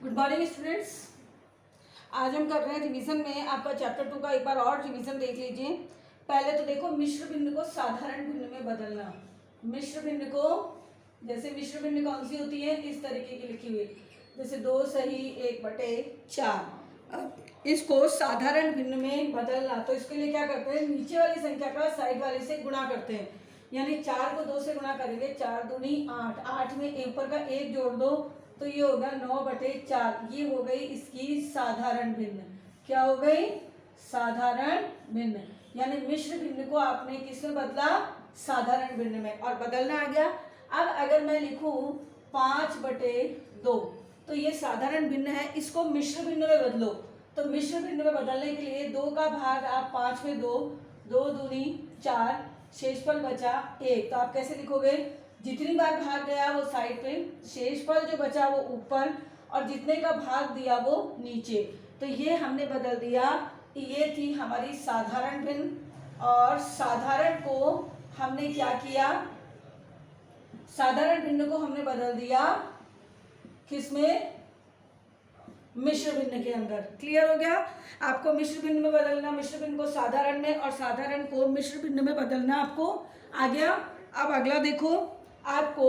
Good morning students. आज हम कर रहे हैं रिवीजन में आपका चैप्टर 2 का एक बार और रिवीजन देख लीजिए। पहले तो देखो मिश्र भिन्न को साधारण भिन्न में बदलना। मिश्र भिन्न को, जैसे मिश्र भिन्न कौन सी होती है, इस तरीके की लिखी हुई, जैसे 2 सही 1/4। अब इसको साधारण भिन्न में बदलना, तो इसके लिए क्या करते हैं, नीचे वाली संख्या का साइड वाले से गुणा करते हैं। यानी 4 को 2 से गुणा करेंगे, 4 दूनी 8, 8 में ऊपर का 1 जोड़ दो तो ये होगा 9/4। ये हो गई इसकी साधारण भिन्न। क्या हो गई? साधारण भिन्न। यानी मिश्र भिन्न को आपने किसमें बदला? साधारण भिन्न में। और बदलना आ गया। अब अगर मैं लिखूं 5/2, तो ये साधारण भिन्न है, इसको मिश्र भिन्न में बदलो। तो मिश्र भिन्न में बदलने के लिए 2 का भाग आप 5 में 2, 2 दूनी 4, शेषफल बचा 1। तो आप कैसे लिखोगे? जितनी बार भाग गया वो साइड पे, शेषफल जो बचा वो ऊपर, और जितने का भाग दिया वो नीचे। तो ये हमने बदल दिया। ये थी हमारी साधारण भिन्न। और साधारण को हमने क्या किया? साधारण भिन्न को हमने बदल दिया किसमें? मिश्र भिन्न के अंदर। क्लियर हो गया? आपको मिश्र भिन्न में बदलना, मिश्र भिन्न को साधारण में और साधारण को मिश्र भिन्न में बदलना आपको आ गया। अब अगला देखो, आपको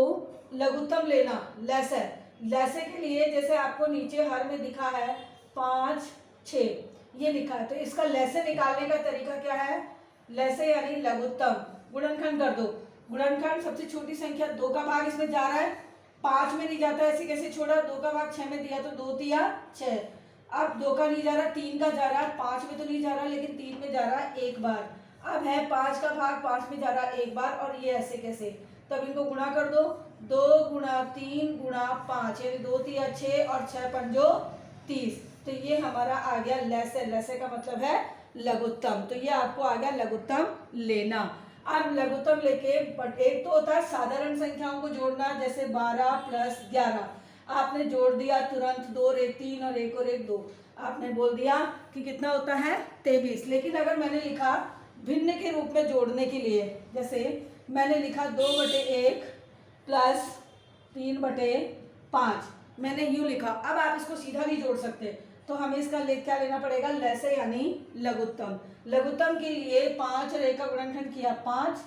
लघुत्तम लेना, लेसर। लेसर के लिए जैसे आपको नीचे हर में दिखा है 5, 6 ये लिखा है, तो इसका लेसर निकालने का तरीका क्या है? लेसर यानी लघुत्तम। गुणनखंड कर दो। गुणनखंड, सबसे छोटी संख्या 2 का भाग इसमें जा रहा है, 5 में नहीं जाता, ऐसे कैसे छोड़ा? 2 का भाग 6 में दिया तो 2 तिया 6। अब 2 का नहीं जा रहा, 3 का जा रहा है, 5 में तो नहीं जा रहा लेकिन 3 में जा रहा है एक बार। अब है 5 का भाग 5 में जा रहा है एक बार, और ये ऐसे कैसे? तब इनको गुणा कर दो। 2 गुणा 3 गुणा 5, यानी 2 तिया 6 और 6 पंजो 30। तो ये हमारा आ गया लेसर। लेसर का मतलब है लघुत्तम। तो ये आपको आ गया लघुत्तम लेना। अब लघुत्तम लेके एक तो होता है साधारण संख्याओं को जोड़ना, जैसे 12 + 11 आपने जोड़ दिया तुरंत, 2 और 1 3 और 1 और 1 2, आपने बोल दिया कि कितना होता है 23। लेकिन अगर मैंने लिखा भिन्न के रूप में जोड़ने के लिए, जैसे मैंने लिखा 2/1 + 3/5, मैंने यूं लिखा। अब आप इसको सीधा नहीं जोड़ सकते, तो हमें इसका क्या लेना पड़ेगा? लेसर यानी लघुत्तम। लघुत्तम के लिए 5 और 1 का गुणनखंड किया 5,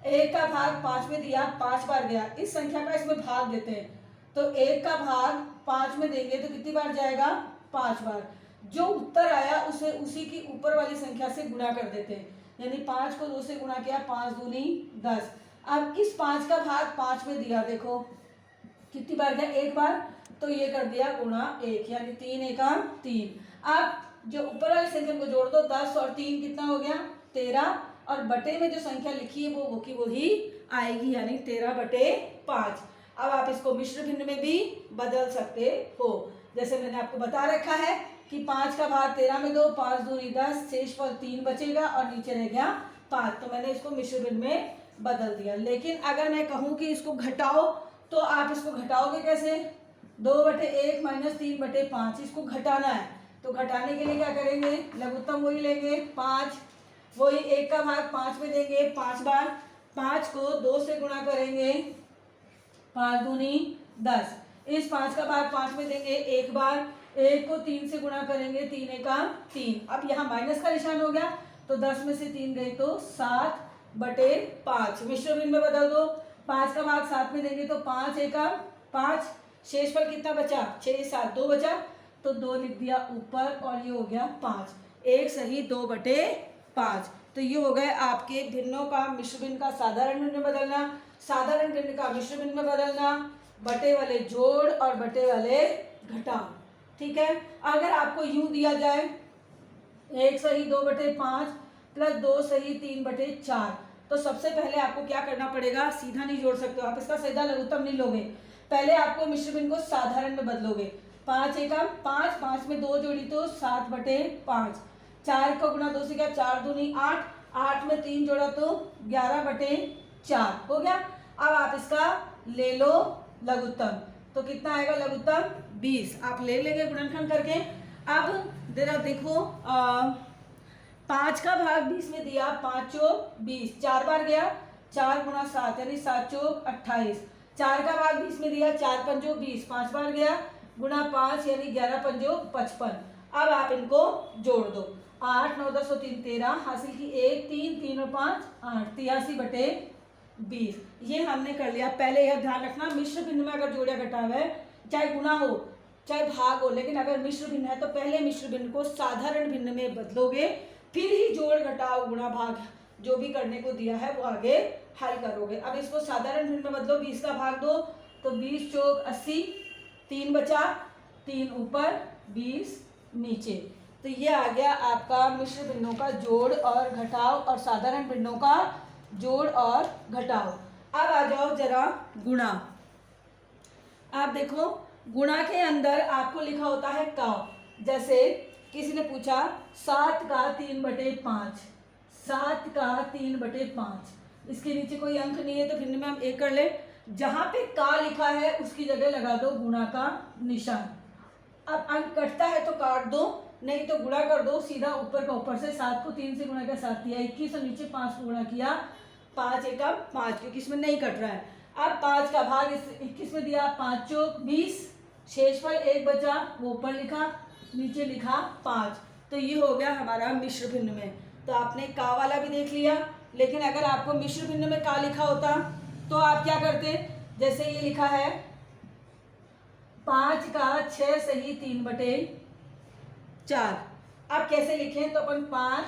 1 का भाग 5 में दिया, 5 बार गया। इस संख्या का इसमें भाग देते हैं, तो 1 का भाग 5 में देंगे तो कितनी बार जाएगा? 5 बार। जो उत्तर आया उसे उसी की ऊपर वाली संख्या से गुणा कर देते हैं। यानी 5 को 2 से गुणा किया, 5 दूनी 10। अब इस 5 का भाग 5 में दिया, देखो कितनी बार गया? एक बार, तो ये कर दिया गुणा 1, यानी 3 एका 3। अब जो ऊपर वाले संख्या को जोड़ दो, 10 और 3 कितना हो गया? 13, और बटे में जो संख्या लिखी है वो की वही आएगी, यानी 13/5। अब आप इसको मिश्र भिन्न में भी बदल सकते हो, जैसे मैंने आपको बता रखा है कि 5 का भाग 13 में दो, 5 दूनी 10, शेषफल 3 बचेगा और नीचे रह गया 5। तो मैंने इसको मिश्र भिन्न में बदल दिया। लेकिन अगर मैं कहूँ कि इसको घटाओ, तो आप इसको घटाओगे कैसे? 2/1 - 3/5, इसको घटाना है। तो घटाने के लिए क्या करेंगे? लघुत्तम वही लेंगे 5, वही 1 का भाग 5 में देंगे 5 बार, 5 को 2 से गुणा करेंगे, 5 दूनी 10। इस 5 का भाग 5 में देंगे एक बार, 1 को 3 से गुणा करेंगे, 3 एका 3। अब यहाँ माइनस का निशान हो गया, तो 10 में से 3 गए तो 7/5। मिश्र भिन्न में बदल दो। 5 का भाग 7 में देंगे तो 5 एका 5, शेषफल कितना बचा? 6 7 2 बचा, तो 2 लिख दिया ऊपर, और ये हो गया 5। 1 सही 2/5। तो ये हो गए आपके भिन्नों का मिश्र भिन्न का साधारण भिन्न में बदलना, साधारण भिन्न का मिश्र भिन्न में बदलना, बटे वाले जोड़ और बटे वाले घटा। ठीक है? अगर आपको यूं दिया जाए 1 सही 2/5 + 2 सही 3/4, तो सबसे पहले आपको क्या करना पड़ेगा? सीधा नहीं जोड़ सकते हो आप, इसका सीधा लघुत्तम नहीं लोगे। पहले आपको मिश्र भिन्न को साधारण में बदलोगे। 5 एका 5, 5 में 2 जोड़ी तो 7/5, 4 का गुणा 2 से क्या? 4 दूनी 8, 8 में 3 जोड़ा तो 11/4 हो गया। अब आप इसका ले लो लघुत्तम, तो कितना आएगा लघुत्तम? 20। आप ले लेंगे गुणनखंड करके। अब जरा देखो, 5 का भाग 20 में दिया, 5 चौक 20, 4 बार गया, 4 गुणा 7 यानी 7 चौक 28। 4 का भाग 20 में दिया, 4 पंजो 20, 5 बार गया, गुणा 5 यानी 11 पंजो 55। अब आप इनको जोड़ दो, 8 9 10 और 3 13, हासिल की 1 3 3 और 5 8, 83/20। ये हमने कर लिया। पहले यह ध्यान रखना, मिश्र भिन्न में अगर जोड़ा घटाव है, चाहे गुणा हो चाहे भाग हो, लेकिन अगर मिश्र भिन्न है तो पहले मिश्र भिन्न को साधारण भिन्न में बदलोगे, फिर ही जोड़ घटाव गुणा भाग जो भी करने को दिया है वो आगे हल करोगे। अब इसको साधारण भिन्न में बदलो, 20 का भाग दो तो 20 चौक 80, 3 बचा, 3 ऊपर 20 नीचे। तो ये आ गया आपका मिश्र भिन्नों का जोड़ और घटाव और साधारण भिन्नों का जोड़ और घटाव। अब आ जाओ जरा गुणा। आप देखो गुणा के अंदर आपको लिखा होता है का। जैसे किसी ने पूछा 7 का 3/5, 7 का 3/5, इसके नीचे कोई अंक नहीं है तो भिन्न में हम एक कर ले। जहां पे का लिखा है उसकी जगह लगा दो गुणा का निशान। अब अंक कटता है तो काट दो, नहीं तो गुणा कर दो सीधा ऊपर का ऊपर से। 7 को 3 से गुणा किया 7 दिया 21 और नीचे 5 को गुणा किया 5 एकम 5, क्योंकि इसमें नहीं कट रहा है। अब 5 का भाग इस 21 में दिया, 5 चौक 20, शेष पर 1 बचा, वो ऊपर लिखा नीचे लिखा 5। तो ये हो गया हमारा मिश्र भिन्न में। तो आपने का वाला भी देख लिया, लेकिन अगर आपको मिश्र भिन्न में का लिखा होता तो आप क्या करते, जैसे ये लिखा है 5 का 6 सही 3/4। अब कैसे लिखें, तो अपन 5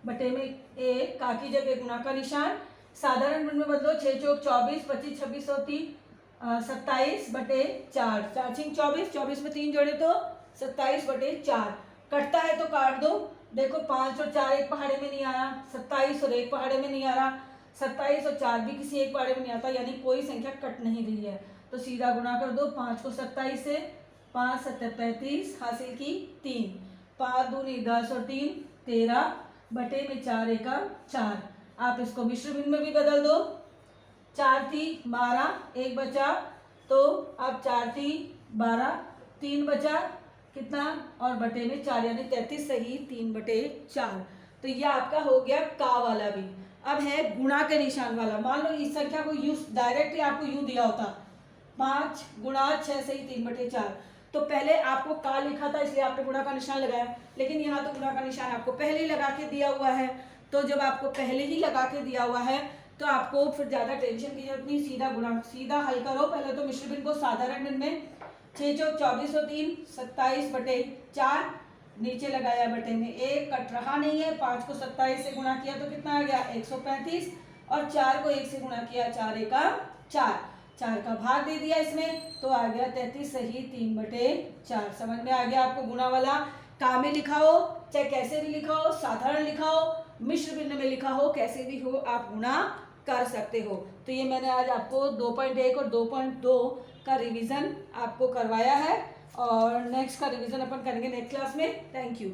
बटे में 1 का की जगह गुणा का निशान, साधारण भिन्न में बदलो, 6 चौक 24, 25 26 और 3 27/4, 4 छिंग 24, 24 में 3 जोड़े तो 27/4। कटता है तो काट दो। देखो 5 और 4 एक पहाड़े में नहीं आया, 27 और 1 पहाड़े में नहीं आ रहा, 27 और 4 भी किसी एक पहाड़े में नहीं आता, यानी कोई संख्या कट नहीं रही है। तो सीधा गुणा कर दो, 5 को 27 से, 5 7 35, हासिल की 3, 5 दूनी 10 और 3 13 बटे में 4 एकम 4। आप इसको मिश्र भिन्न में भी बदल दो, 4 थी 12, 1 बचा, तो अब 4 थी 12, 3 बचा कितना और बटे में 4 यानी 33 सही 3/4। तो ये आपका हो गया का वाला भी। अब है गुणा के निशान वाला। मान लो इस संख्या को यूं डायरेक्टली आपको यूं दिया होता 5 गुणा 6 सही 3/4, तो पहले आपको का लिखा था इसलिए आपने गुणा का निशान लगाया, लेकिन यहाँ तो गुणा का निशान आपको पहले ही लगा के दिया हुआ है। तो जब आपको पहले ही लगा के दिया हुआ है तो आपको फिर ज़्यादा टेंशन की जरूरत नहीं, सीधा गुणा सीधा हल करो। पहले तो मिश्र भिन्न को साधारण भिन्न में 6 चौक 24 और 3 27/4, नीचे लगाया बटे में 1, कट रहा नहीं है। 5 को 27 से गुणा किया तो कितना आ गया 135, और 4 को 1 से गुणा किया 4 एकम 4, 4 का भाग दे दिया इसमें तो आ गया 33 सही 3/4। समझ में आ गया आपको गुणा वाला। का में लिखा हो चाहे कैसे भी लिखा हो, साधारण लिखा हो, मिश्र भिन्न में लिखा हो, कैसे भी हो आप गुणा कर सकते हो। तो ये मैंने आज आपको 2.1 और 2.2 का रिवीजन आपको करवाया है, और नेक्स्ट का रिवीजन अपन करेंगे नेक्स्ट क्लास में। Thank you.